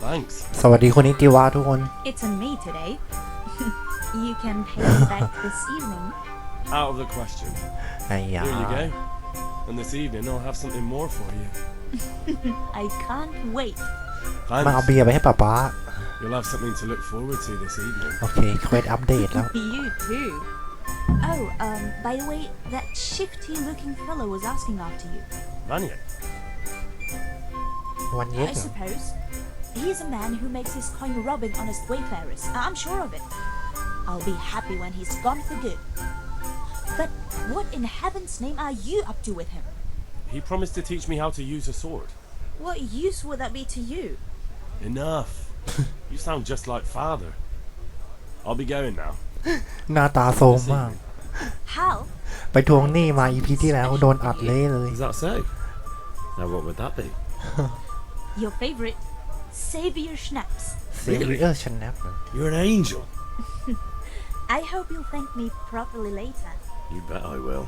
Thanks. สวัสดีคนนิติวะทุกคน It's on me today. You can pay me back this evening. Out of the question. ไอ้ยา Here you go. And this evening I'll have something more for you. I can't wait. มาเอา Thanks. เบียร์ไปให้ป๊าป๊า You'll have something to look forward to this evening. โอเคเควสอัปเดตแล้ว You too. Oh, by the way, that shifty-looking fellow was asking after you. Vanya. วันเย็ก I suppose. He's a man who makes his coin robbing honest wayfarers. I'm sure of it. I'll be happy when he's gone for good. But what in heaven's name are you up to with him? He promised to teach me how to use a sword. What use would that be to you? Enough. You sound just like father. I'll be going now. หน้าตาโซม This มาก evening. How? ไปทวงหนี้มา EP ที่แล้วโดนอัดเละเลย Is that so? Now what would that be? Your favorite savior schnapps. เซรีเออร์ชันแนป You're an angel. I hope you'll thank me properly later. You bet I will.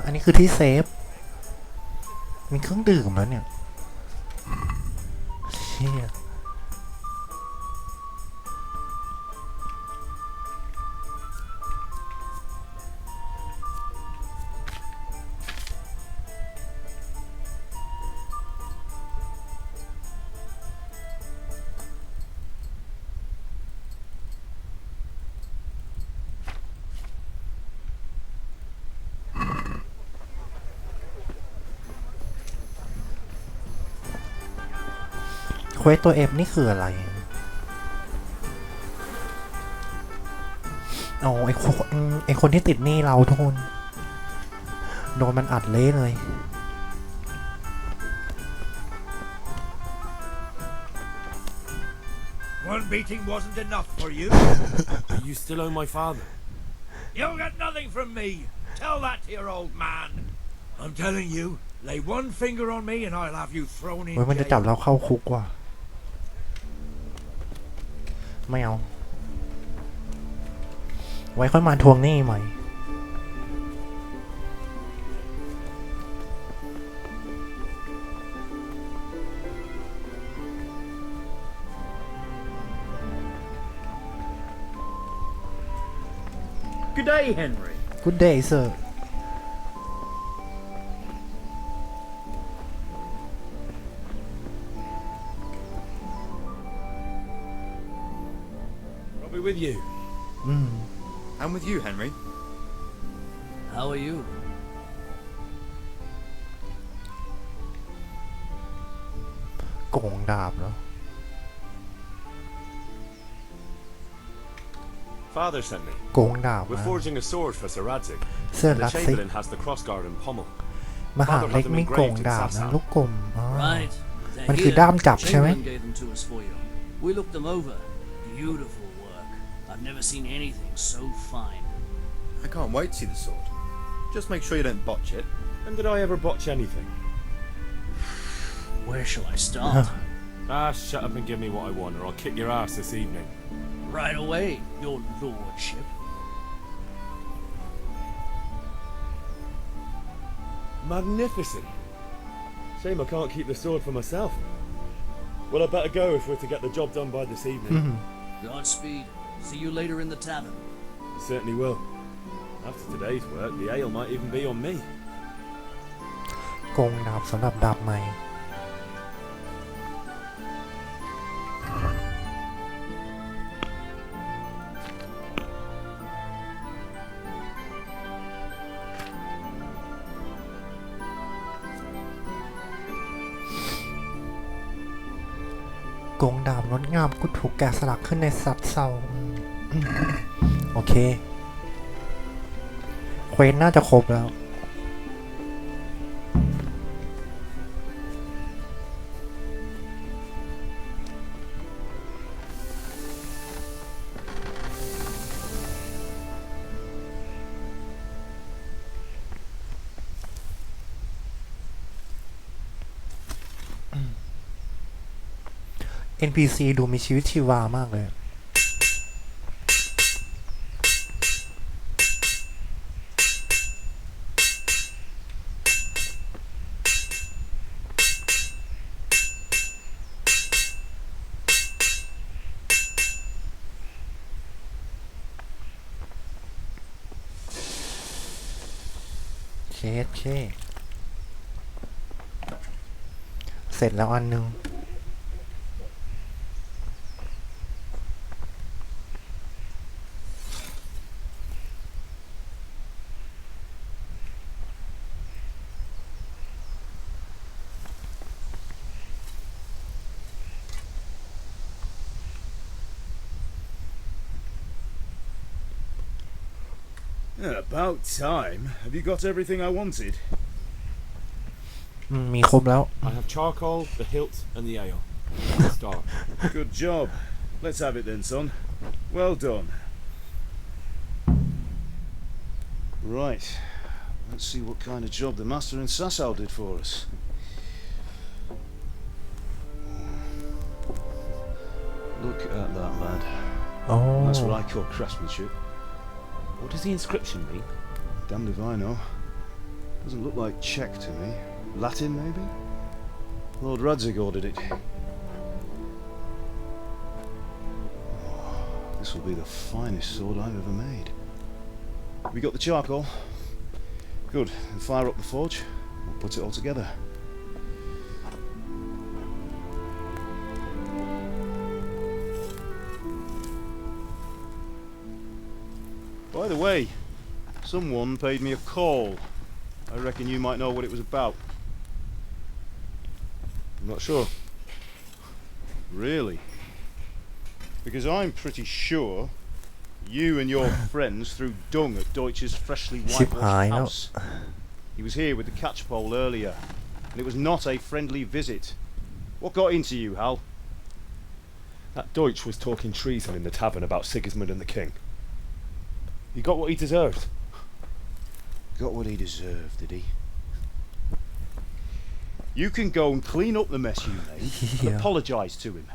อันนี้คือที่เซฟมีเครื่องดื่มแล้วเนี่ยเชี่ยเควสตัวเอฟนี่คืออะไรอ๋อไอคนที่ติดหนี้เราทุกคนโดนมันอัดเละเลย One beating wasn't enough for you. You still owe my father. You'll get nothing from me. Tell that to your old man. I'm telling you, lay one finger on me and I'll have you thrown in เว้ยมันจะจับ jail. เราเข้าคุกว่ะไม่เอาไว้ค่อยมาทวงหนี้ใหม่ Good day, Henry. Good day sir I'll be with you. I'm with you, Henry. How are you? โกงดาบแล้ว Father sent me. โกงดาบ We're นะ forging a sword for Sir Radzik. เสื้อ The รัดซิก Chamberlain has the crossguard and pommel. มหาเล็กมีโกงดาบนะลูกกลมอ๋อ Right. They're มันคือ here. ด้ามจับใช่ไหม Chamberlain gave them to us for you. We looked them over. Beautiful work. I've never seen anything so fine. I can't wait to see the sword. Just make sure you don't botch it. When did I ever botch anything? Where shall I start? Shut up and give me what I want, or I'll kick your ass this evening. Right away, your lordship. Magnificent. Shame I can't keep the sword for myself. Well, I better go if we're to get the job done by this evening. Godspeed. See you later in the tavern. Certainly will. After today's work, the ale might even be on me. โกงดาบสำหรับดาบใหม่ โกงดาบงดงามกุถูกแกะสลักขึ้นในสัตว์เศร้าโอเคเควสน่าจะครบแล้ว NPC ดูมีชีวิตชีวามากเลย เคเสร็จแล้วอันนึงAbout time. Have you got everything I wanted? มีครบแล้ว I have charcoal, the hilt, and the ale. Start. Good job. Let's have it then, son. Well done. Right. Let's see what kind of job the master in Sasau did for us. Look at that, lad. โอ้ That's what I call craftsmanship. What does the inscription mean? Damned if I know. Doesn't look like Czech to me. Latin, maybe? Lord Radzig ordered it. Oh, this will be the finest sword I've ever made. We got the charcoal? Good. Then fire up the forge. We'll put it all together. By the way, someone paid me a call. I reckon you might know what it was about. I'm not sure. Really? Because I'm pretty sure you and your friends threw dung at Deutsch's freshly whitewashed house. He was here with the catchpole earlier, and it was not a friendly visit. What got into you, Hal? That Deutsch was talking treason in the tavern about Sigismund and the king. He got what he deserved. Got what he deserved, did he? You can go and clean up the mess you made and apologise to him.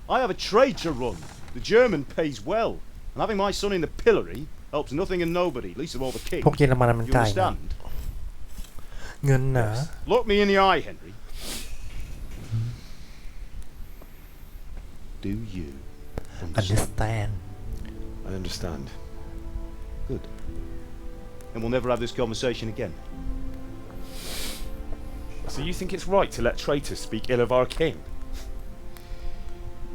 I have a trade to run. The German pays well, and having my son in the pillory helps nothing and nobody, least of all the king. พวกเยอรมันมัน You จ่ายเงิน understand? เงินนะ Look me in the eye, Henry. Do you understand I understand. Good. And we'll never have this conversation again. So you think it's right to let traitors speak ill of our king?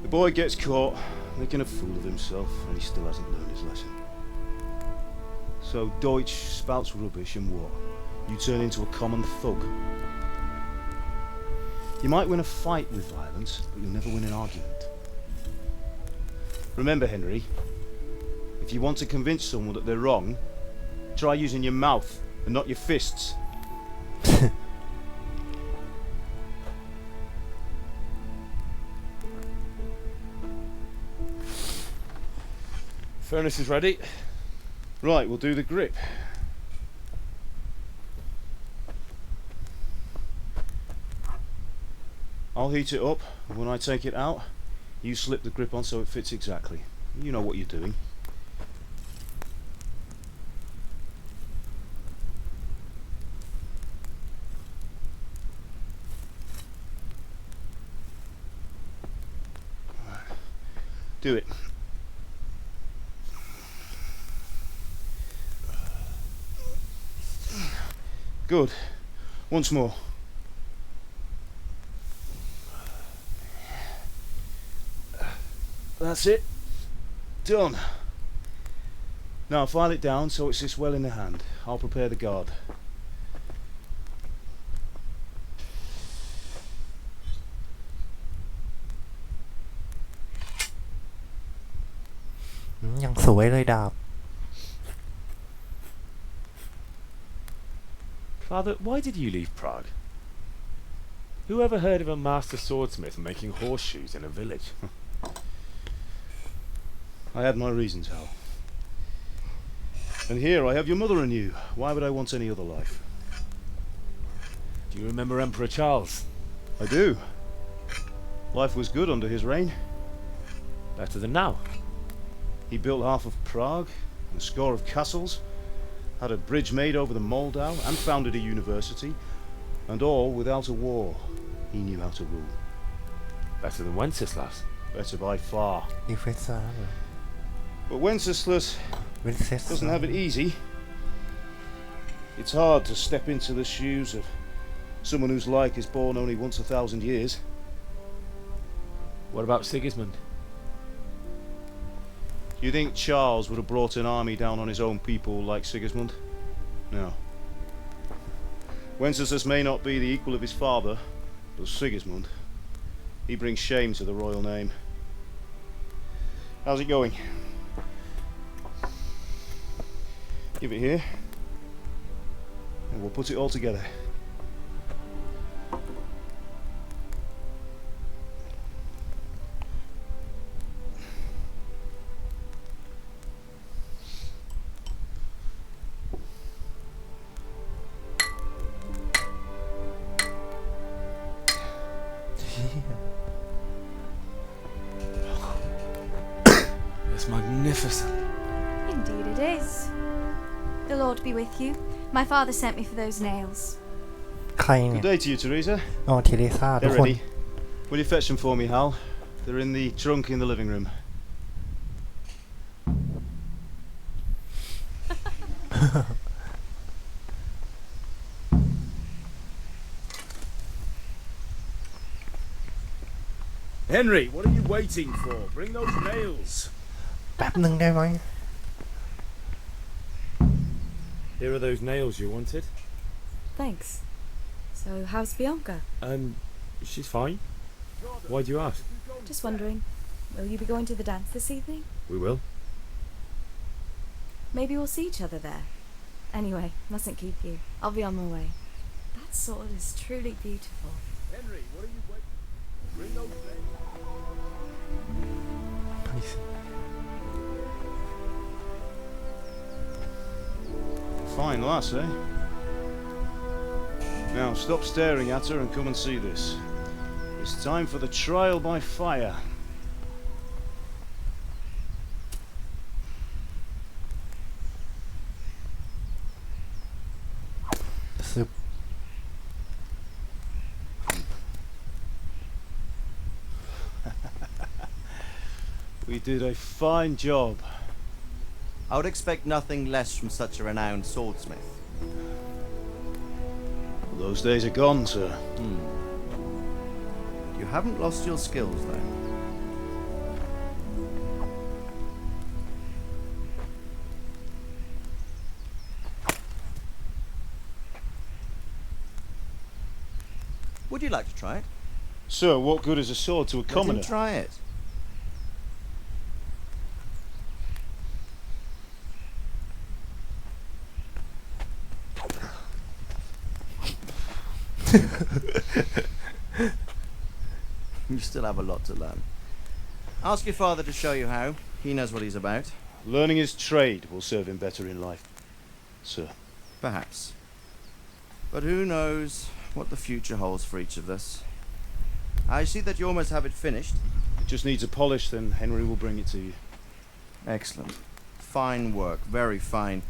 The boy gets caught, making a fool of himself, and he still hasn't learned his lesson. So Deutsch spouts rubbish and what? You turn into a common thug. You might win a fight with violence, but you'll never win an argument. Remember, Henry, if you want to convince someone that they're wrong, try using your mouth and not your fists. Furnace is ready. Right, we'll do the grip. I'll heat it up, and when I take it out, you slip the grip on so it fits exactly. You know what you're doing. Do it. Good. Once more. That's it. Done. Now file it down so it sits well in the hand. I'll prepare the guard. ยังสวยเลยดาบ Father, why did you leave Prague? Who ever heard of a master swordsmith making horseshoes in a village? I had my reasons, Hal. And here I have your mother and you. Why would I want any other life? Do you remember Emperor Charles? I do. Life was good under his reign. Better than now. He built half of Prague and a score of castles, had a bridge made over the Moldau, and founded a university, and all without a war. He knew how to rule. Better than Wenceslas? Better by far. ดีเฟซ่า But Wenceslas เวนเซส doesn't have it easy. It's hard to step into the shoes of someone whose like is born only once 1,000 years. What about Sigismund? Do you think Charles would have brought an army down on his own people like Sigismund? No. Wenceslas may not be the equal of his father, but Sigismund, he brings shame to the royal name. How's it going? Give it here, and we'll put it all together. It's magnificent. Indeed it is. The Lord be with you. My father sent me for those nails. ใครเนี่ย Good day to you, Teresa. อ๋อเทเรซาทุก They're คน ready. Will you fetch them for me, Hal? They're in the trunk in the living room. Henry, what are you waiting for? Bring those nails. แป๊บหนึ่งได้ไหม Here are those nails you wanted. Thanks. So, how's Bianca? She's fine. Why do you ask? Just wondering, will you be going to the dance this evening? We will. Maybe we'll see each other there. Anyway, mustn't keep you. I'll be on my way. That sword is truly beautiful. Henry, what are you waiting for? Bring those nails. Fine lass, eh? Now stop staring at her and come and see this. It's time for the trial by fire. Soup. We did a fine job. I would expect nothing less from such a renowned swordsmith. Those days are gone, sir. You haven't lost your skills, though. Would you like to try it? Sir, what good is a sword to a Let him commoner? try it. You still have a lot to learn. Ask your father to show you how. He knows what he's about. Learning his trade will serve him better in life, sir. Perhaps. But who knows what the future holds for each of us. I see that you almost have it finished. It just needs a polish, then Henry will bring it to you. Excellent. Fine work. Very fine.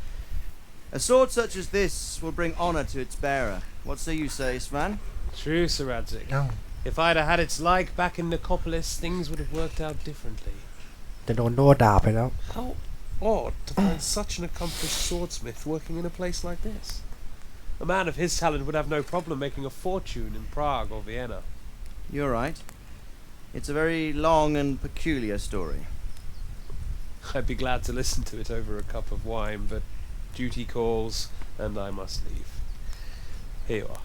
A sword such as this will bring honour to its bearer. What say you, Svan? True, Sir Radzik. เอ้า If I'd have had its like back in Nicopolis, things would have worked out differently. จะโดนโดด่าไปแล้ว How odd to find such an accomplished swordsmith working in a place like this. A man of his talent would have no problem making a fortune in Prague or Vienna. You're right. It's a very long and peculiar story. I'd be glad to listen to it over a cup of wine, but duty calls, and I must leave. Here you are.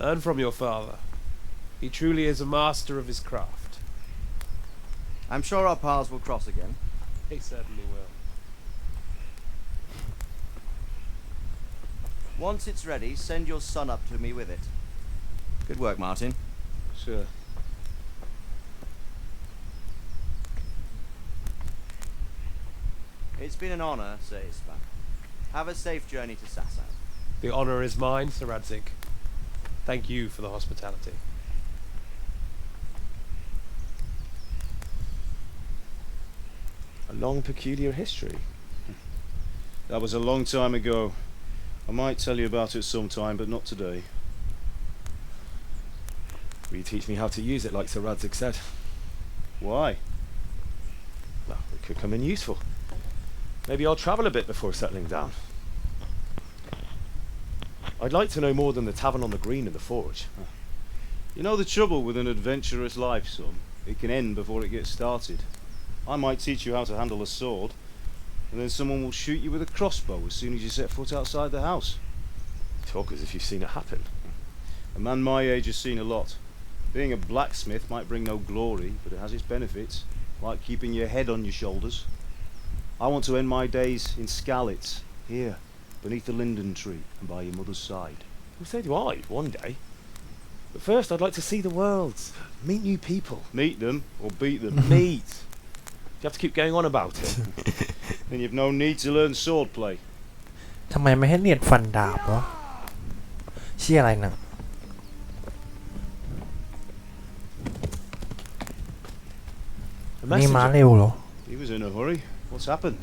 Learn from your father. He truly is a master of his craft. I'm sure our paths will cross again. He certainly will. Once it's ready, send your son up to me with it. Good work, Martin. Sure. It's been an honour, Sir Ispan. Have a safe journey to Sasau. The honour is mine, Sir Radzik. Thank you for the hospitality. A long, peculiar history. That was a long time ago. I might tell you about it sometime, but not today. Will you teach me how to use it like Sir Radzik said? Why? Well, it could come in useful. Maybe I'll travel a bit before settling down. I'd like to know more than the tavern on the green and the forge. You know the trouble with an adventurous life, son? It can end before it gets started. I might teach you how to handle a sword, and then someone will shoot you with a crossbow as soon as you set foot outside the house. Talk as if you've seen it happen. A man my age has seen a lot. Being a blacksmith might bring no glory, but it has its benefits, like keeping your head on your shoulders. I want to end my days in Skalitz, here, beneath the linden tree and by your mother's side. Well, so do I, one day. But first I'd like to see the world, meet new people. Meet them, or beat them. Meet. You have to keep going on about it. Then you've no need to learn swordplay. ทำไมไม่ให้เรียนฟันดาบวะชื่ออะไรนะนี่ม้าเร็วเหรอ He was in a hurry. What's happened?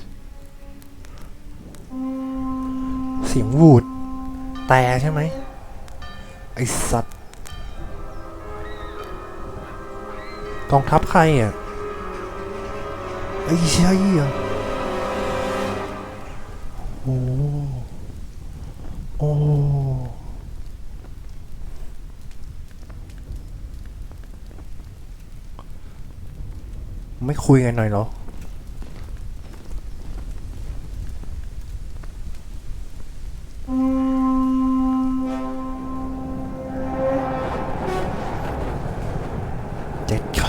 เสียงวูดแต่ใช่ไหมไอสัตว์กองทัพใครอ่ะไอ้ใช่อ่ะโอ้โอ้ไม่คุยกันหน่อยเหรอเจ็ดเค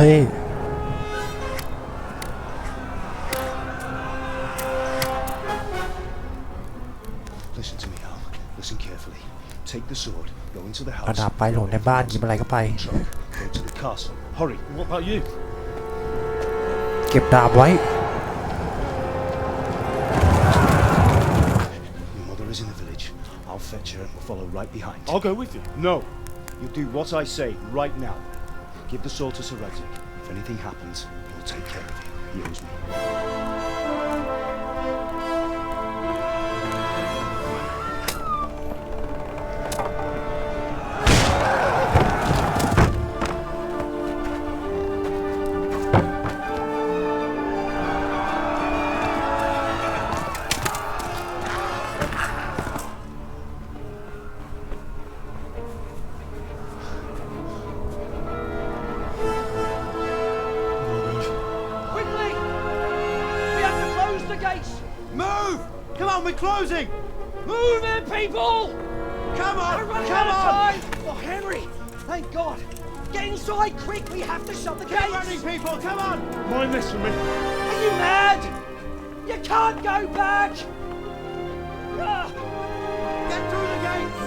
Listen to me, Al. Listen carefully. Take the sword, go into the เอา house. ดาบไปหลงในบ้านหยิบอะไรก็ไป Truck, go to the castle. Hurry. What about you? เก็บดาบไว้ Your mother is in the village. I'll fetch her and we'll follow right behind. I'll go with you. No. You do what I say right now. Give the sword to Sir Redrick. If anything happens, he'll take care of you. He owes me. Quickly! We have to close the gates! Move! Come on, we're closing! Move it, people! Come on! We're running Come out of on! time! Oh, Henry! Thank God! Get inside, quick! We have to shut the Get gates! running, people! Come on! Mind this for me. Are you mad? You can't go back! Ah! Get through the gates!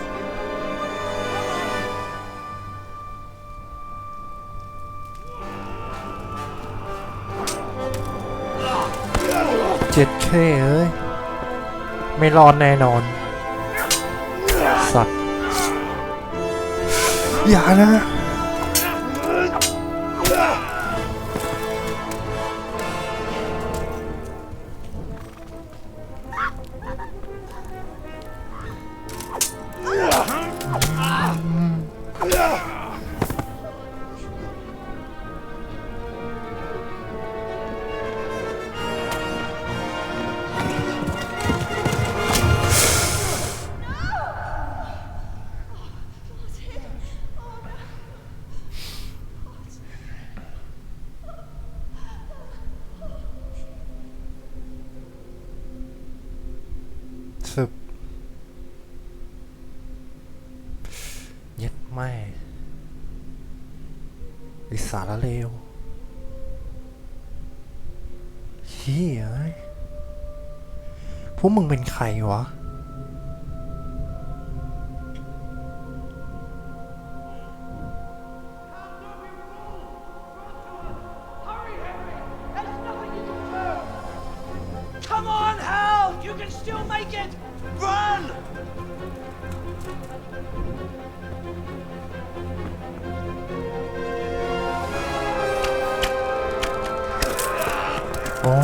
เจ็ดเคเอ้ยไม่รอดแน่นอนสัตว์อย่านะสึบเย็ดแม่ไอสารเลวเฮียพวกมึงเป็นใครวะ Hurry, Henry! There's nothing you can do! Come on, Hal! You can still make it! Run! โอ้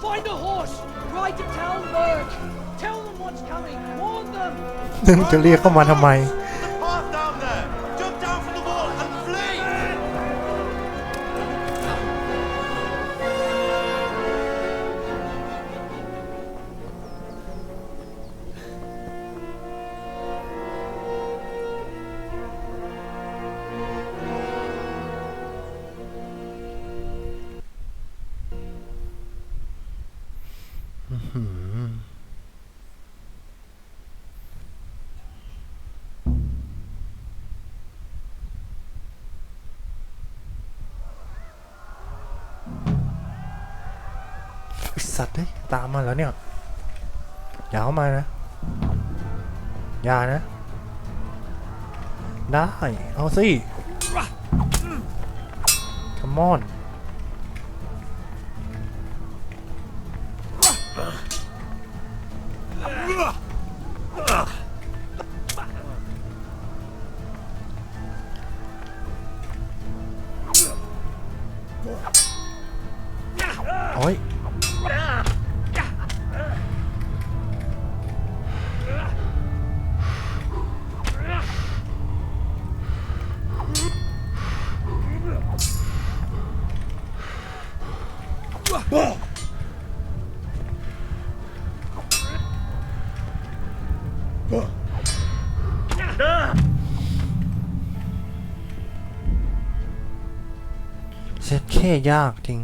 Find a horse! Ride to Talberg! Tell them what's coming! Warn them! นึงจะเรียกเข้ามาทำไม The path down there! Jump down from the wall and flee! โ สัตว์เฮ้ยตามมาแล้วเนี่ยอย่าเข้ามานะอย่านะได้เอาสิ come on โอ้ยเซ็ตแค่ยากจริง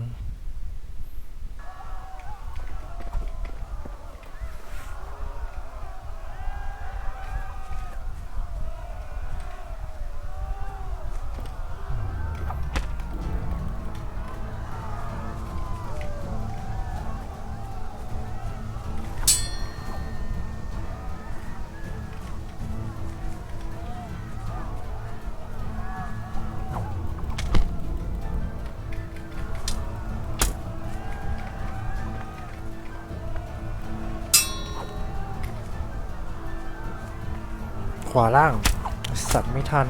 ขวาล่างสัตว์ไม่ทัน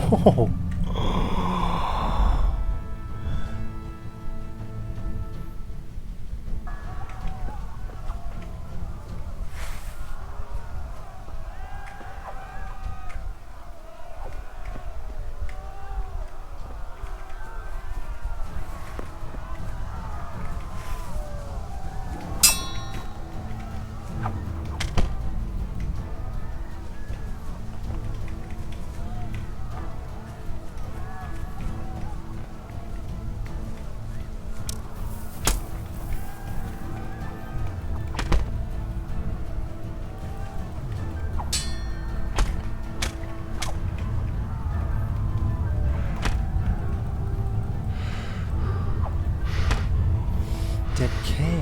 โอ้โหเจ็ดแค่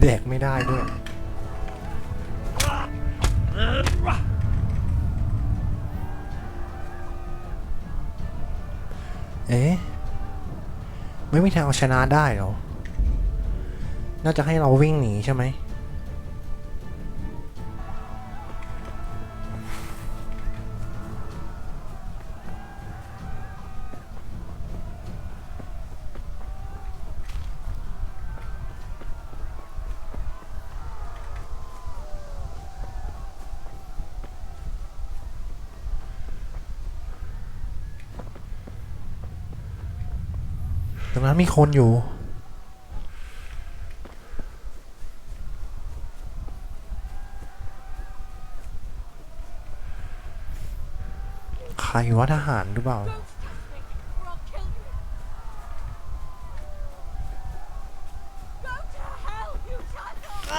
แดกไม่ได้ด้วยเอ๊ะไม่มีทางเอาชนะได้หรอน่าจะให้เราวิ่งหนีใช่ไหมตรงนั้นมีคนอยู่ใครวะทหารหรือเปล่า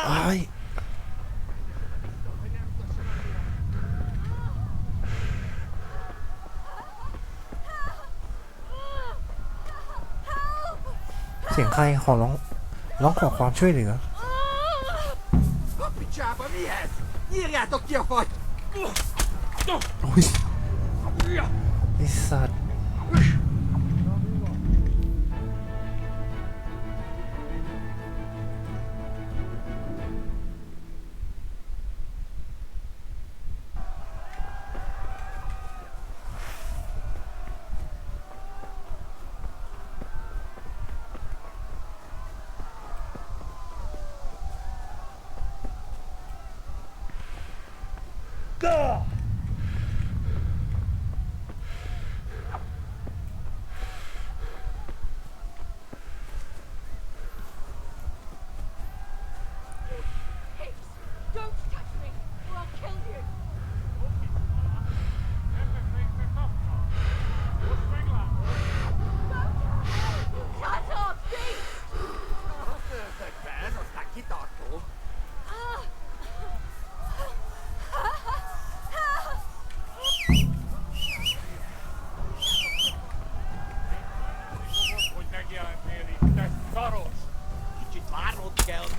ไอ้เสียงใครขอร้องขอความช่วยเหลือโอ้ยไอ้สัตว์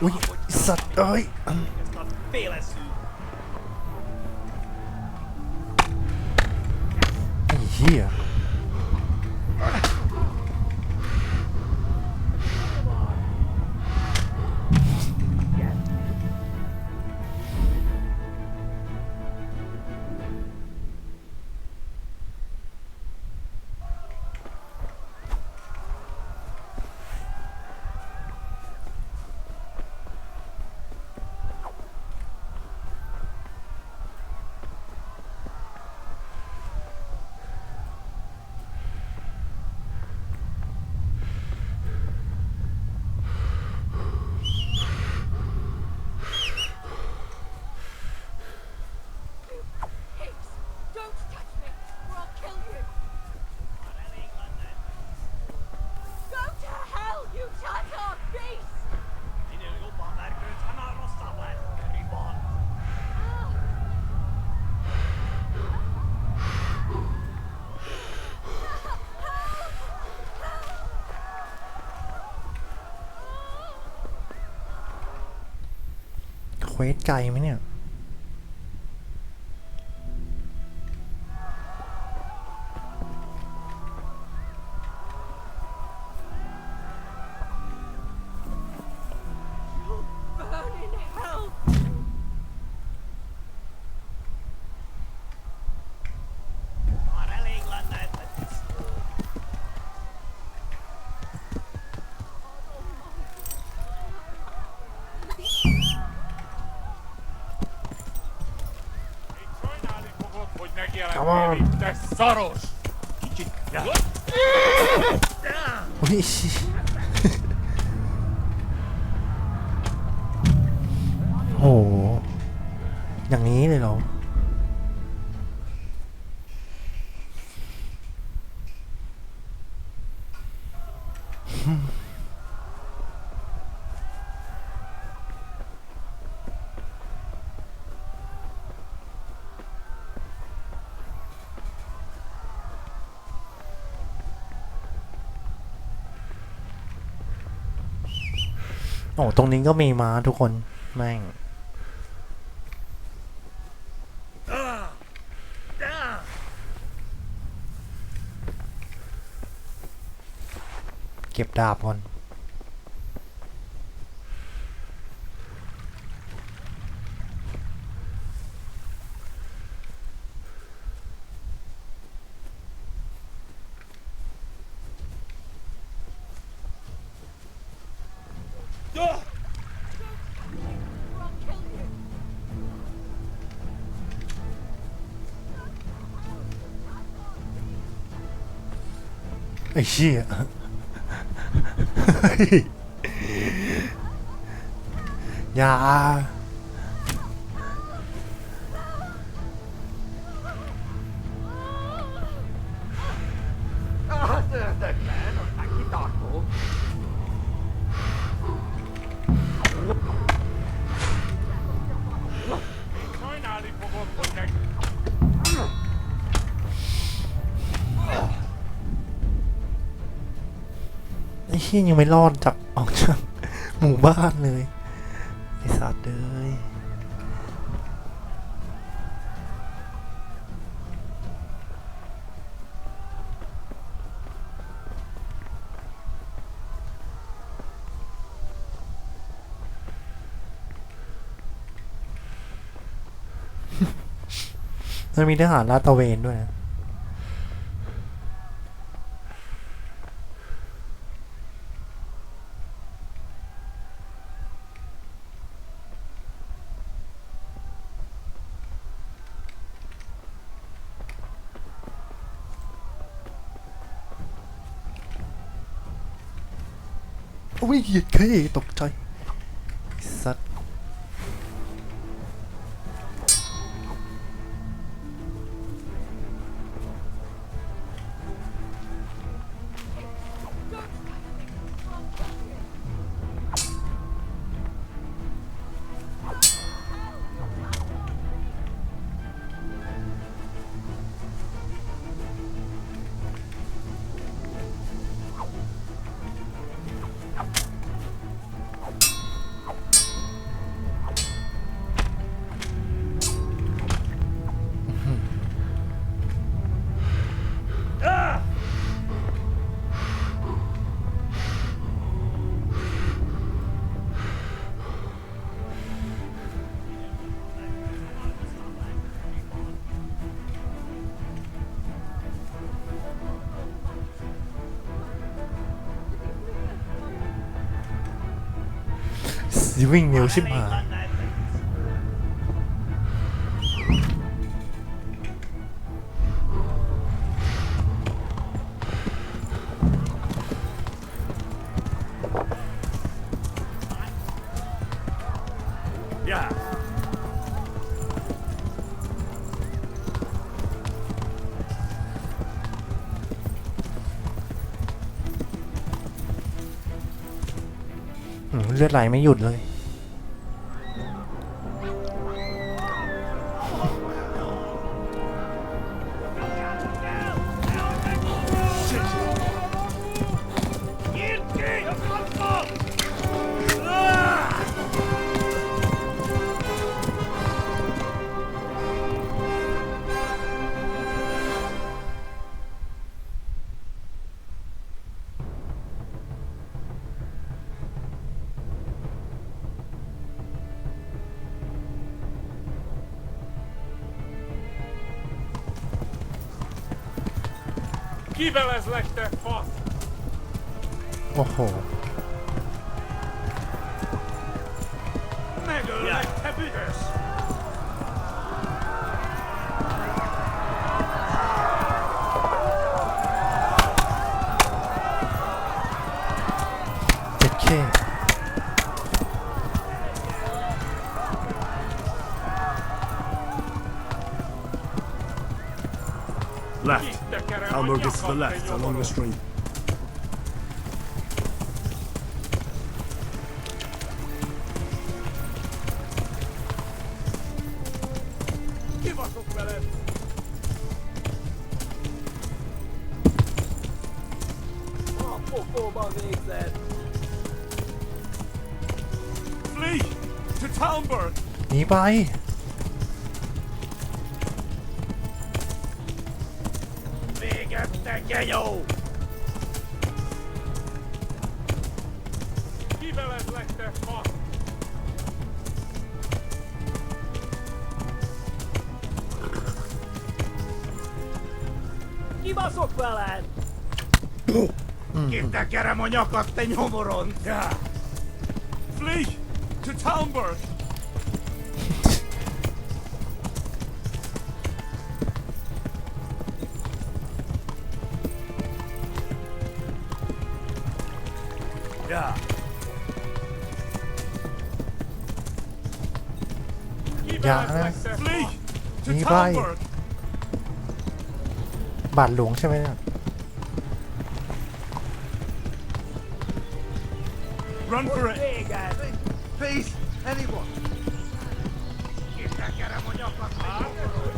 อุ้ยสัตว์เอ้ยไอ้เหี้ยเควสไกลไหมเนี่ยเอาว่าอุ้ยโหอย่างนี้เลยเหรอโอ้ตรงนี้ก็มีม้าทุกคนแม่งเก็บดาบก่อนไอ้เชี่ยอย่าไอ้เชี่ยยังไม่รอดจากออกจากหมู่บ้านเลยไอ้สัตว์เลยมันมีทหารลาดตระเวนด้วยนะ โอ้ยเหยียดเค้ตกใจสัตว์วิ่งเร็วชิบหาย เลือดไหลไม่หยุดเลยโอ้โหเจ็ดเค Left. Almor gets to the left, along the stream. Flee to Talmberg. หนีไป Kibaszott veled! Kitekerem a nyakat, te nyomoron! Flee to Talmberg. Yeah. อย่านะ Flee ห to นีไป Talmberg. บาทหลวงใช่ไหมเนี่ย Run for it. Please, anyone. Kitekerem a nyakat, te nyomoron!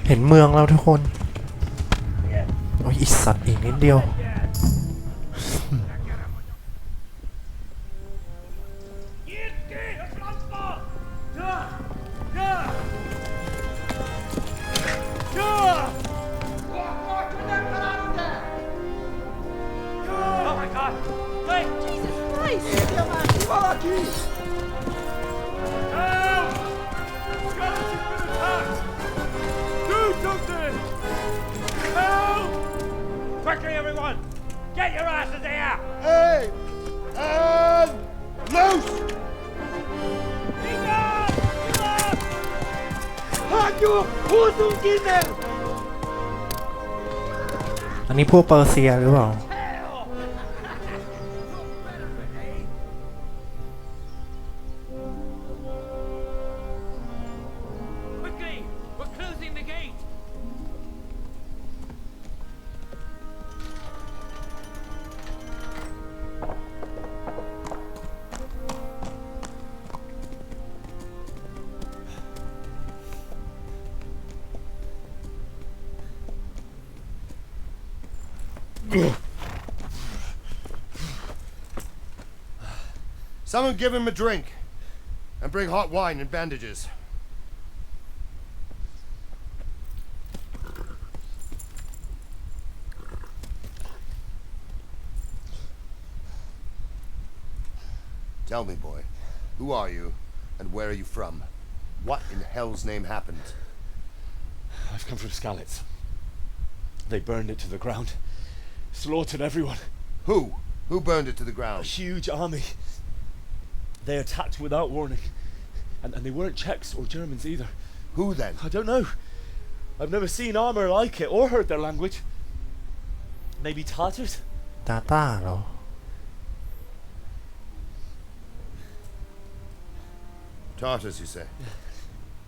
เห็นเมืองแล้วทุกคนโอ้ยอีสัตว์อีกนิดเดียว Oh my God! Wait! Jesus Christ! Help! Scottish has been attacked! infantry, everyone! Get your asses here! Hey! And loose! Be gone! Be gone! อันนี้พวกเปอร์เซียหรือเปล่า Quickly! We're closing the gate! Someone give him a drink. And bring hot wine and bandages. Tell me, boy, who are you and where are you from? What in hell's name happened? I've come from Skalitz. They burned it to the ground. Slaughtered everyone. Who? Who burned it to the A ground? huge army. They attacked without warning. And they weren't Czechs or Germans either. Who then? I don't know. I've never seen armor like it or heard their language. Maybe Tatars? ตาต้าเหรอ Tartars, you say?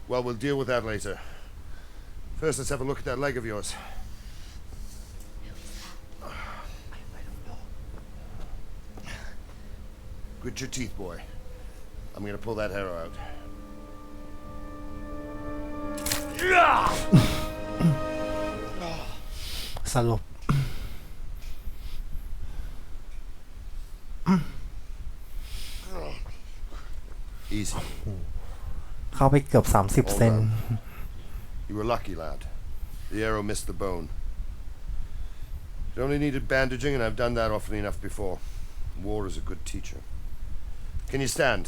Well, we'll deal with that later. First, let's have a look at that leg of yours. Grit your teeth, boy. I'm gonna pull that hair out. สลบ Easy. เข้าไปเกือบ30 เซน You were lucky, lad. The arrow missed the bone. It only needed bandaging, and I've done that often enough before. War is a good teacher. Can you stand?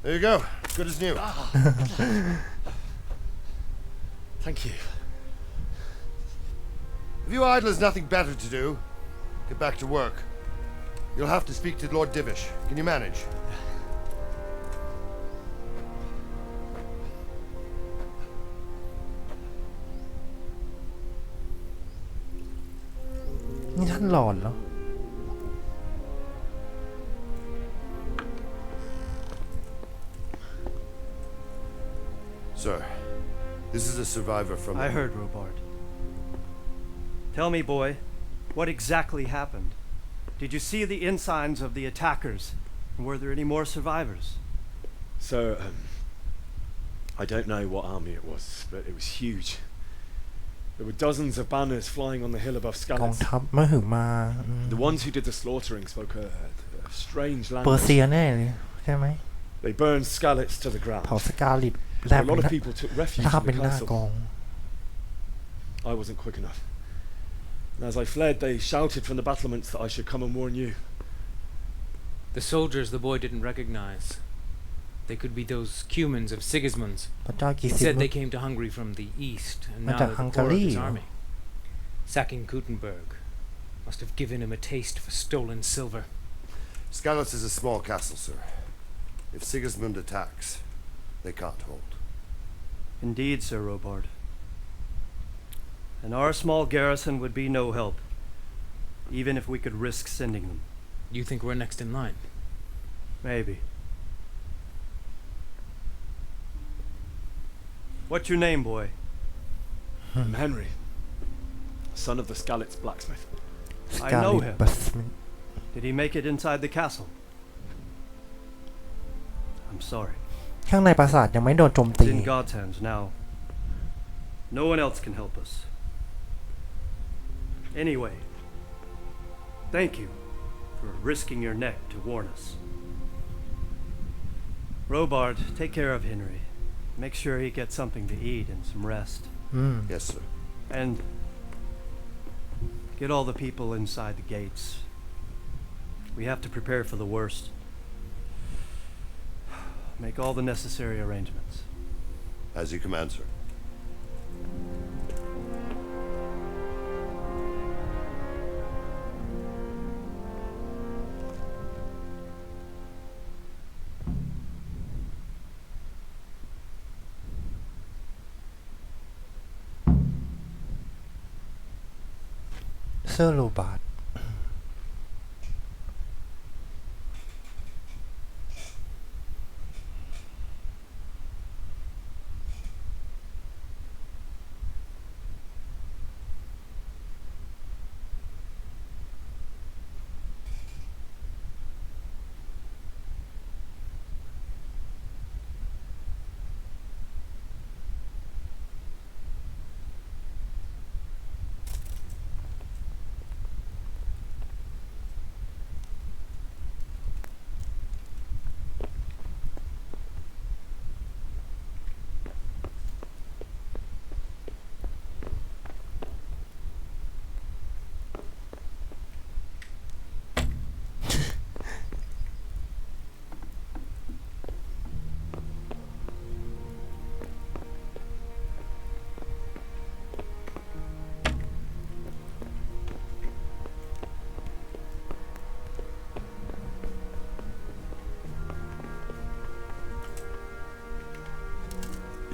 There you go. Good as new. Thank you. If you idlers nothing better to do, get back to work. You'll have to speak to Lord Divish. Can you manage? นี่ท่านหลอนเหรอ Sir, this is a survivor from... I heard, Robard. Tell me, boy, what exactly happened? Did you see the ensigns of the attackers? And were there any more survivors? So, I don't know what army it was, but it was huge. There were dozens of banners flying on the hill above กอง Skalitz. ทัพมหึมา The ones who did the slaughtering spoke a strange เปอร์ language. เซียแน่เลยใช่ไหม They burned Skalitz to the ground. เผาสกาลิดแลบ A lot of people took refuge ถ้า in เป็น the หน้ากอ castle. ง I wasn't quick enough. And as I fled, they shouted from the battlements that I should come and warn you. The soldiers the boy didn't recognize. They could be those Cumans of Sigismund's. พระเจ้ากิ He สิ said ท they ธิ์ came to Hungary from the east, and Ma nowจาก they're the Hungary core of his เหรอ army. Sacking Gutenberg must have given him a taste for stolen silver. Skalitz is a small castle, sir. If Sigismund attacks, they can't hold. Indeed, Sir Robard. And our small garrison would be no help, even if we could risk sending them. You think we're next in line? Maybe. What's your name, boy? I'm Henry, son of the Skalitz blacksmith. I know สกาลิด him. บัสมิน Did he make it inside the castle? I'm sorry. ข้างในปราสาทยังไม่โดนโจม It's ตี in God's hands now. No one else can help us. Anyway, thank you for risking your neck to warn us. Robard, take care of Henry. Make sure he gets something to eat and some rest. อืม Yes, sir. And get all the people inside the gates. We have to prepare for the worst. Make all the necessary arrangements. As you command, sir. เซอร์โรบาร์ต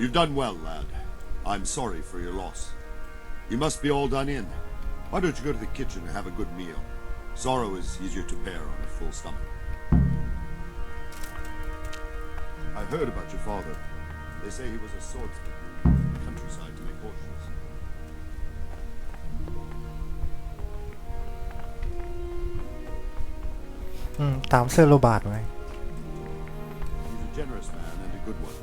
You've done well, lad. I'm sorry for your loss. You must be all done in. Why don't you go to the kitchen and have a good meal? Sorrow is easier to bear on a full stomach. I heard about your father. They say he was a swordsman who moved to the countryside to make horseshoes. ตามเซอร์โรบาร์ตไว้ He's a generous man and a good one.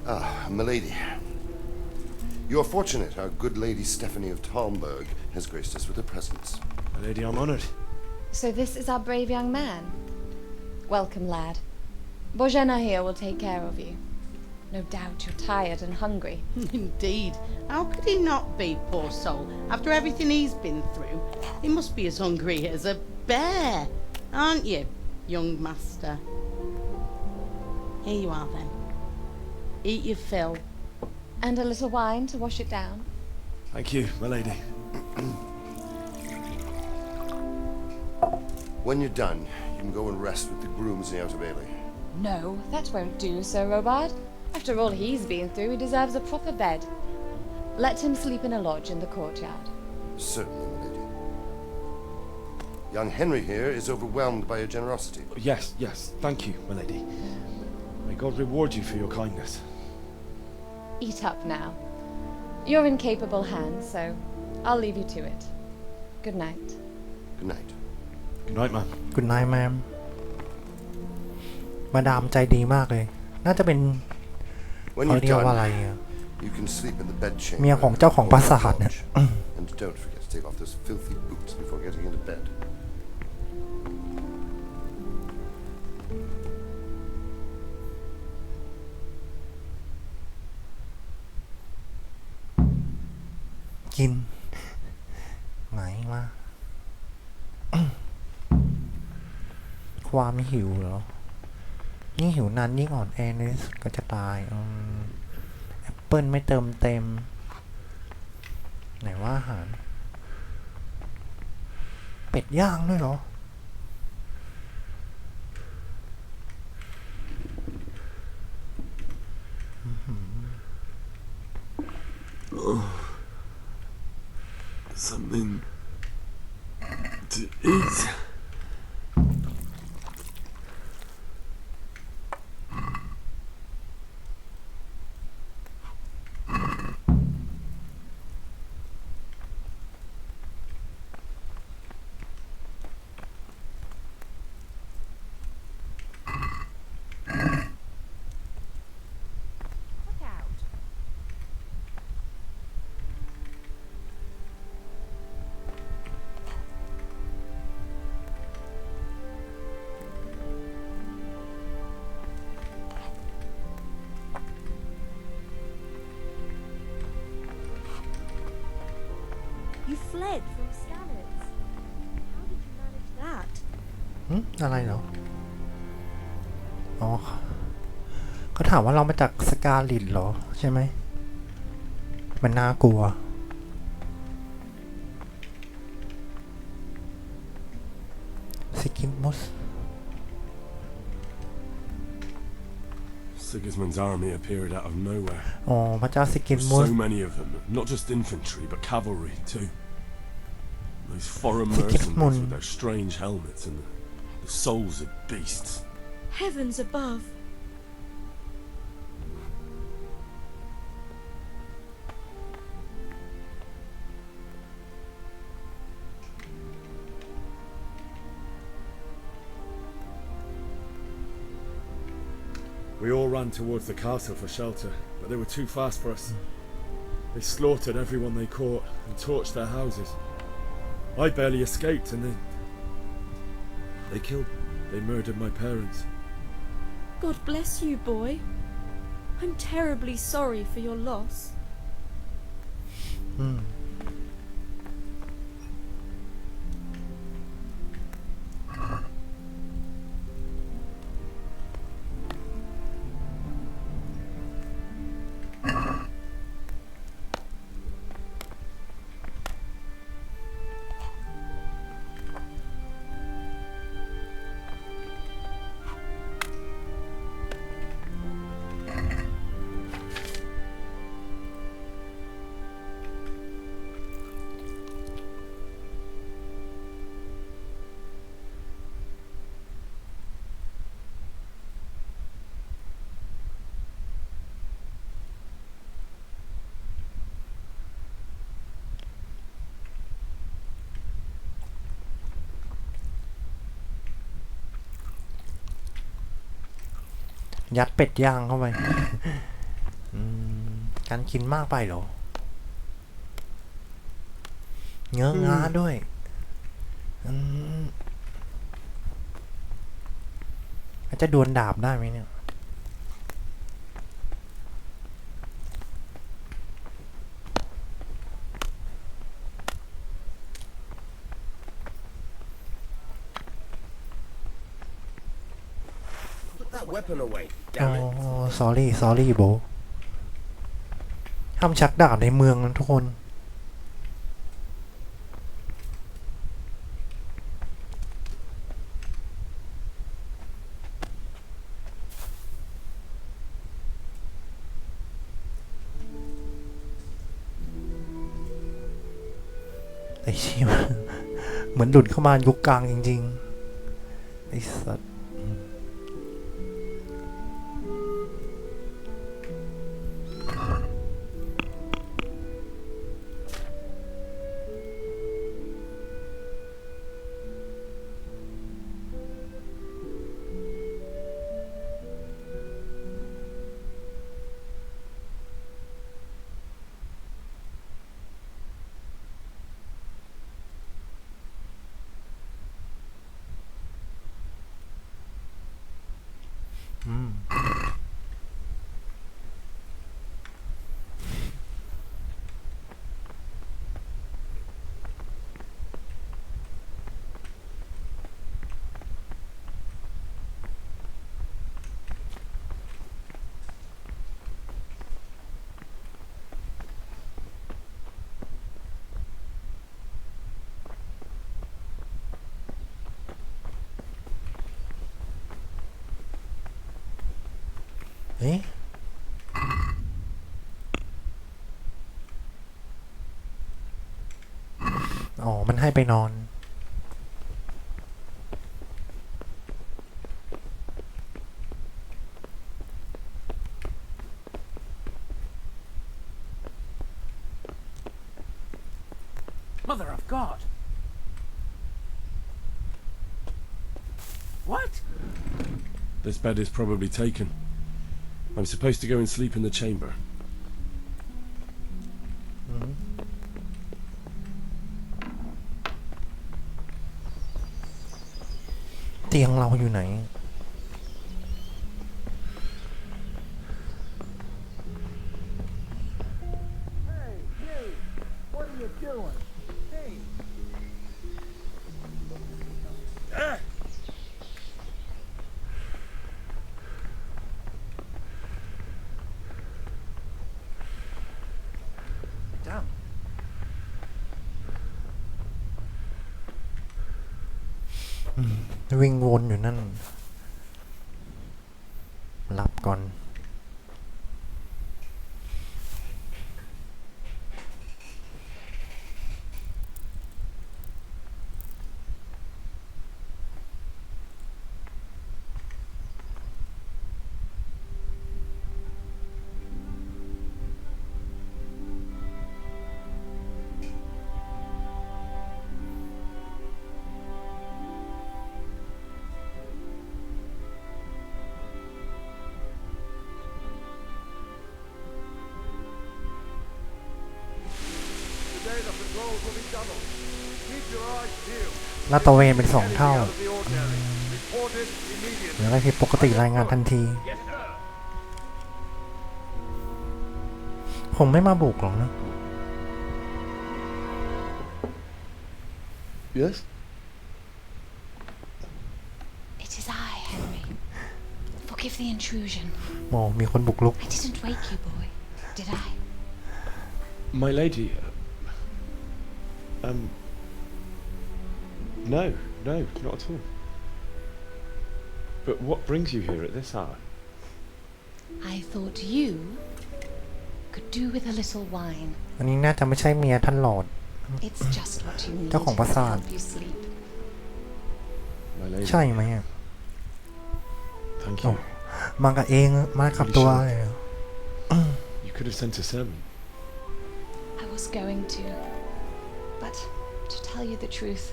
Ah, milady. You are fortunate our good lady Stephanie of Talmberg has graced us with her presence. Milady, I'm honoured. So this is our brave young man. Welcome, lad. Bozhena here will take care of you. No doubt you're tired and hungry. Indeed. How could he not be, poor soul? After everything he's been through, he must be as hungry as a bear, aren't you, young master? Here you are, then. Eat your fill. And a little wine to wash it down. Thank you, milady. When you're done, you can go and rest with the grooms in the Outer Bailey. No, that won't do, Sir Robard. After all he's been through, he deserves a proper bed. Let him sleep in a lodge in the courtyard. Certainly, milady. Young Henry here is overwhelmed by your generosity. Yes, yes, thank you, milady. May God reward you for your kindness. Eat up now. You're in capable hands, so I'll leave you to it. Good night. Good night. Good night, ma'am. Good night, ma'am. มาดามใจดีมากเลย น่าจะเป็น When เขา you're เรียกว่าอะไร done, อ่ะ you can sleep in the bed chamber. เมียของเจ้าของปราสาทเนี่ย And don't forget to take off those filthy boots before getting into bed. กิน ไหนมา ความหิวเหรอ ยิ่งหิวนานยิ่งอ่อนแอในที่สุดก็จะตายแอปเปิลไม่เติมเต็ม ไหนว่าอาหาร เป็ดย่างด้วยเหรอ Something to eat. You fled from Scanners. How did you manage that? อะไรเหรอ อ๋อเขาถามว่าเรามาจากสกาลิดเหรอ ใช่ไหม มันน่ากลัว สกิมมุส Sigismund's army appeared out of nowhere. อ๋อพระเจ้าซิกิมุส So many of them, not just infantry, but cavalry too. Those foreign Sigismund. mercenaries with their strange helmets and the souls of beasts. Heavens above. We all ran towards the castle for shelter, but they were too fast for us. They slaughtered everyone they caught and torched their houses. I barely escaped, and they murdered my parents. God bless you, boy. I'm terribly sorry for your loss. ยัดเป็ดย่างเข้าไป การกินมากไปเหรอเนื้องาด้วยอาจจะดวลดาบได้ไหมเนี่ยอ๋อ sorry โบห้ามชักดาบในเมืองนะทุกคนไอ้เชี่ยเหมือนหลุดเข้ามายุคกลางจริงๆไอ้สัตว์อ๋อมันให้ไปนอน Mother of God! What? This bed is probably taken. I'm supposed to go and sleep in the chamber. เตียงเราอยู่ไหน วิ่งวนอยู่นั่นหลับก่อน day the patrols will be doubled. Keep your eyes peeled. ลาดตระเวนเป็น2 เท่า Out of the ordinary. Report it หรือ immediately. อะไรผิดปกติรายงานทันที Yes, sir. คงไม่มาบุกหรอกนะ Yes? It is I, Henry. Forgive the intrusion. โอ้มีคนบุกรุก I didn't wake you, boy. Did I? My lady. No, not at all. But what brings you here at this hour? I thought you could do with a little wine. อันนี้น่าจะไม่ใช่เมียท่านหลอด It's just what you need เจ้าของปรา to สาท help you sleep. My lady. ใช่ไหมอ่ะ Thank โอ้ you. มากับเองมากับตัวเลย You could have sent a servant. I was going to. But to tell you the truth,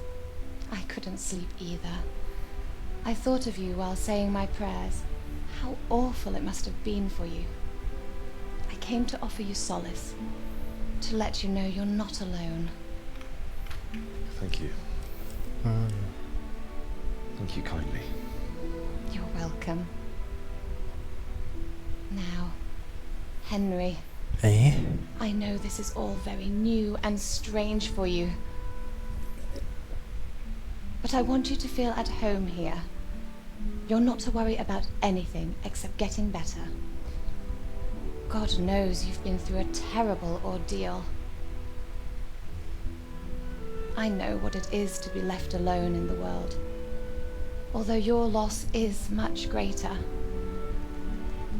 I couldn't sleep either. I thought of you while saying my prayers. How awful it must have been for you. I came to offer you solace. To let you know you're not alone. Thank you. Thank you kindly. You're welcome. Now, Henry. เอ๊ะ I know this is all very new and strange for you. But I want you to feel at home here. You're not to worry about anything except getting better. God knows you've been through a terrible ordeal. I know what it is to be left alone in the world. Although your loss is much greater.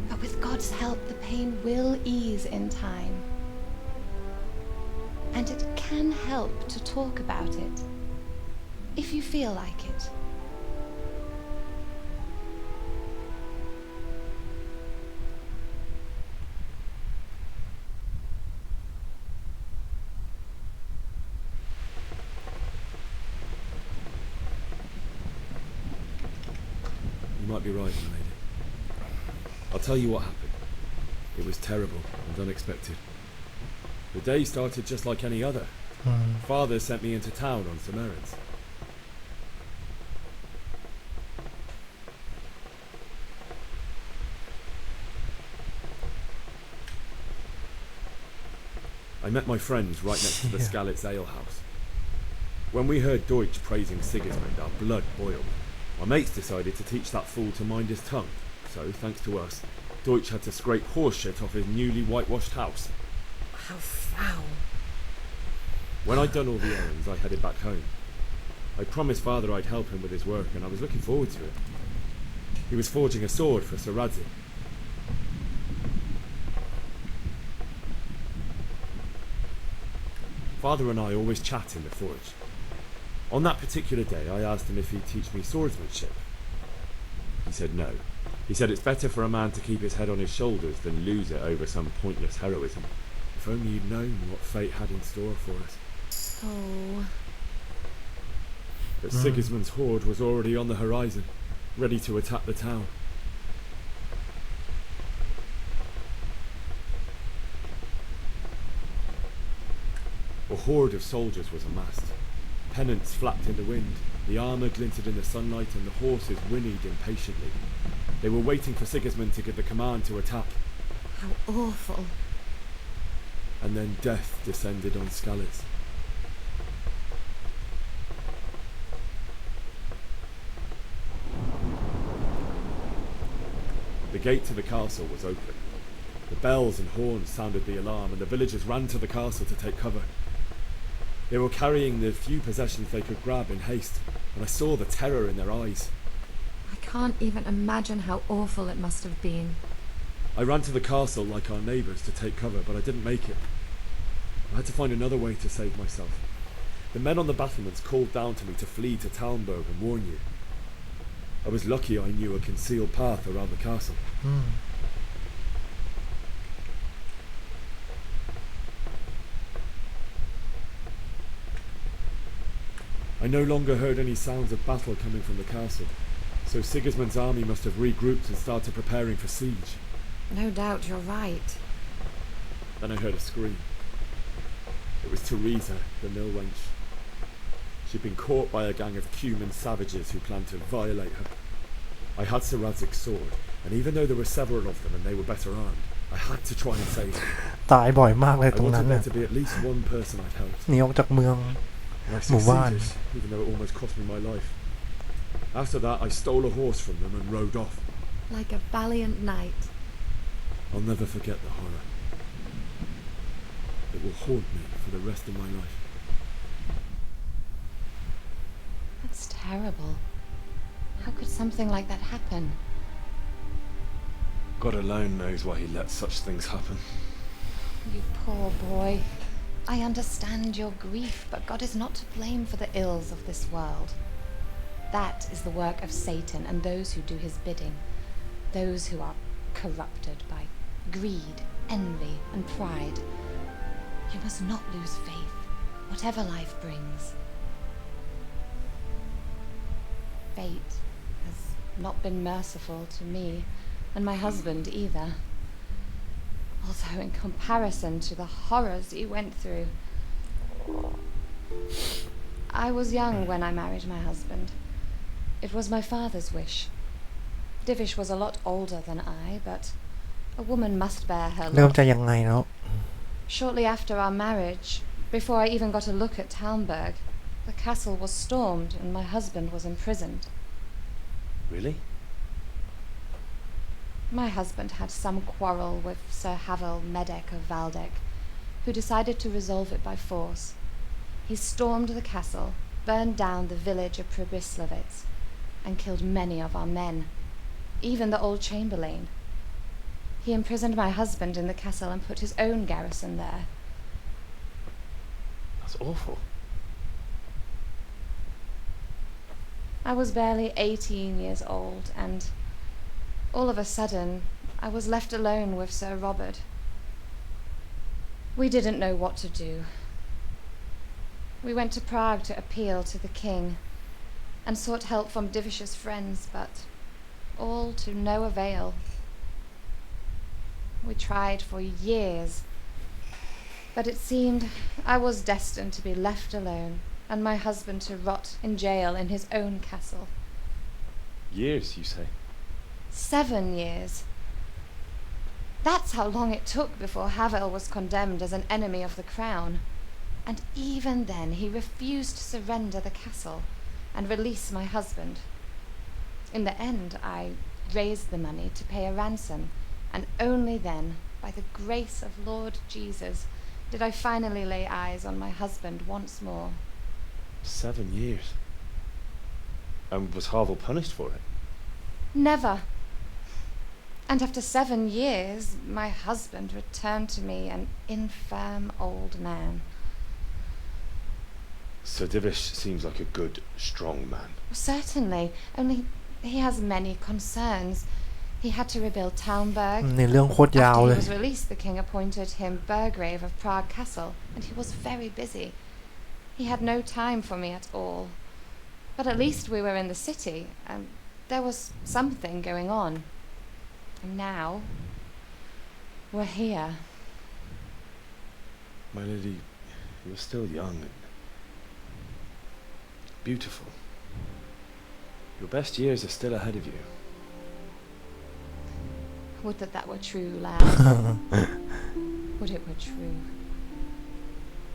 But with God's help, the pain will ease in time. And it can help to talk about it, if you feel like it. You might be right, my lady. I'll tell you what happened. It was terrible and unexpected. The day started just like any other. Father sent me into town on some errands. I met my friends right next to the Skalitz Ale House. When we heard Deutsch praising Sigismund, our blood boiled. My mates decided to teach that fool to mind his tongue, so thanks to us, Deutsch had to scrape horse shit off his newly whitewashed house. How foul. When I'd done all the errands, I headed back home. I promised Father I'd help him with his work, and I was looking forward to it. He was forging a sword for Sir Radzi. Father and I always chat in the forge. On that particular day, I asked him if he'd teach me swordsmanship. He said no. He said it's better for a man to keep his head on his shoulders than lose it over some pointless heroism. If only you'd known what fate had in store for us. Oh. But Sigismund's horde was already on the horizon, ready to attack the town. A horde of soldiers was amassed. Pennants flapped in the wind, the armour glinted in the sunlight, and the horses whinnied impatiently. They were waiting for Sigismund to give the command to attack. How awful. And then death descended on Skalitz. The gate to the castle was open. The bells and horns sounded the alarm, and the villagers ran to the castle to take cover. They were carrying the few possessions they could grab in haste, and I saw the terror in their eyes. I can't even imagine how awful it must have been. I ran to the castle like our neighbours to take cover, but I didn't make it. I had to find another way to save myself. The men on the battlements called down to me to flee to Talmberg and warn you. I was lucky I knew a concealed path around the castle. I no longer heard any sounds of battle coming from the castle, so Sigismund's army must have regrouped and started preparing for siege. No doubt you're right. Then I heard a scream. It was Teresa, the mill wench. She'd been caught by a gang of Cuman savages who planned to violate her. I had Sir Radzig's sword, and even though there were several of them and they were better armed, I had to try and save them. ตายบ่อยมากเลย I ตรงนั้น wanted น่ะ there to be at least one person I'd helped. หนีออกจากเมือง And I หมู่บ้าน succeeded, even though it almost cost me my life. After that, I stole a horse from them and rode off. Like a valiant knight. I'll never forget the horror. It will haunt me for the rest of my life. That's terrible. How could something like that happen? God alone knows why he lets such things happen. You poor boy. I understand your grief, but God is not to blame for the ills of this world. That is the work of Satan and those who do his bidding, those who are corrupted by greed, envy, and pride. You must not lose faith, whatever life brings. Fate has not been merciful to me, and my husband either. Although in comparison to the horrors he went through. I was young when I married my husband. It was my father's wish. Divish was a lot older than I, but a woman must bear her เริ่ม lot. จะยังไงแล้ว Shortly after our marriage, before I even got a look at Talmberg, the castle was stormed and my husband was imprisoned. Really? My husband had some quarrel with Sir Havel Medek of Valdek, who decided to resolve it by force. He stormed the castle, burned down the village of Pribyslavitz, and killed many of our men, even the old chamberlain. He imprisoned my husband in the castle and put his own garrison there. That's awful. I was barely 18 years old, and all of a sudden, I was left alone with Sir Robert. We didn't know what to do. We went to Prague to appeal to the king and sought help from Divish's friends, but all to no avail. We tried for years, but it seemed I was destined to be left alone and my husband to rot in jail in his own castle. Years, you say? 7 years. That's how long it took before Havel was condemned as an enemy of the crown. And even then he refused to surrender the castle and release my husband. In the end, I raised the money to pay a ransom, and only then, by the grace of Lord Jesus, did I finally lay eyes on my husband once more. 7 years? And was Havel punished for it? Never. And after 7 years, my husband returned to me an infirm old man. Sir Divish seems like a good, strong man. Certainly, only he has many concerns. He had to rebuild Talmberg. ในเรื่องโคตรยาว After เล he ย was released, the king appointed him Burgrave of Prague Castle, and he was very busy. He had no time for me at all. But at least we were in the city, and there was something going on. And now, we're here. My lady, you're still young and beautiful. Your best years are still ahead of you. Would that were true, lad. Would it were true.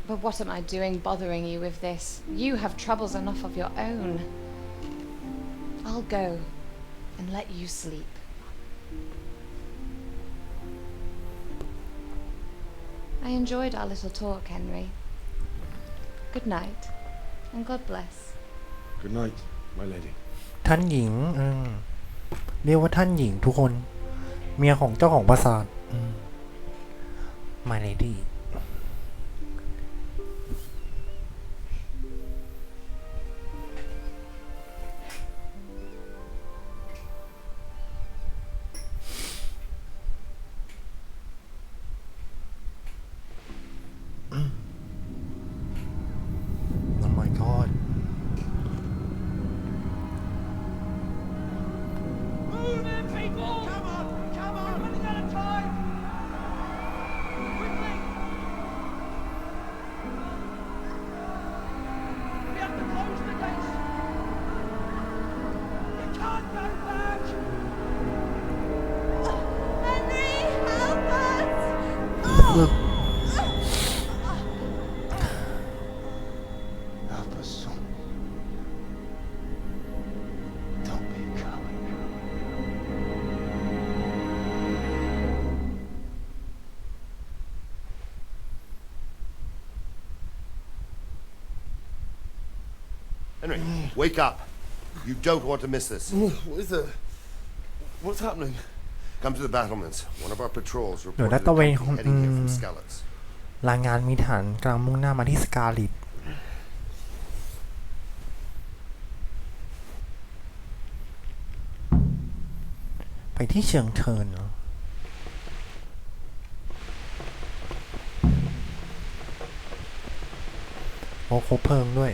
But what am I doing bothering you with this? You have troubles enough of your own. I'll go and let you sleep. I enjoyed our little talk, Henry. Good night, and God bless. Good night, my lady. ท่านหญิงเรียกว่าท่านหญิงทุกคนเมียของเจ้าของปราสาท My lady Oh my god Move in, people! Come on! Running out of time! Quickly! Henry, wake up. You don't want to miss this. What is it? What's happening? Come to the battlements. One of our patrols หน่วย reported ลาดตระเวน a company heading here from Skalitz. รายงานมีฐานกำลังมุ่งหน้ามาที่สกาลิตไปที่เชิงเทินเหรอโอ้คบเพลิงด้วย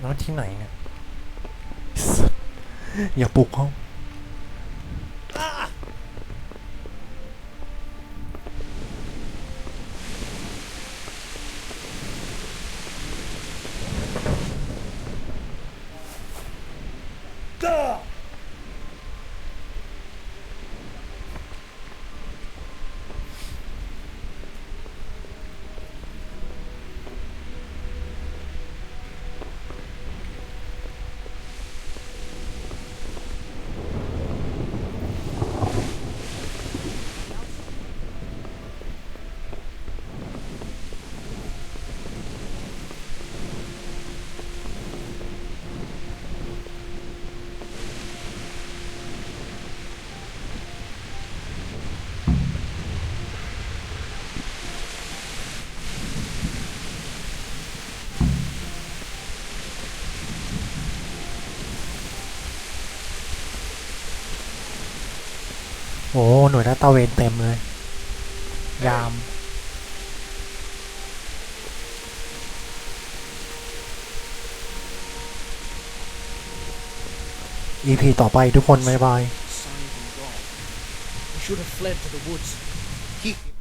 แล้วที่ไหนเนี่ยอย่าปลุกเขาโอ้หน่วยลาดตระเวนเต็มเลยยาม EP ต่อไปทุกคนบ๊ายบาย We should have fled to the woods. Keep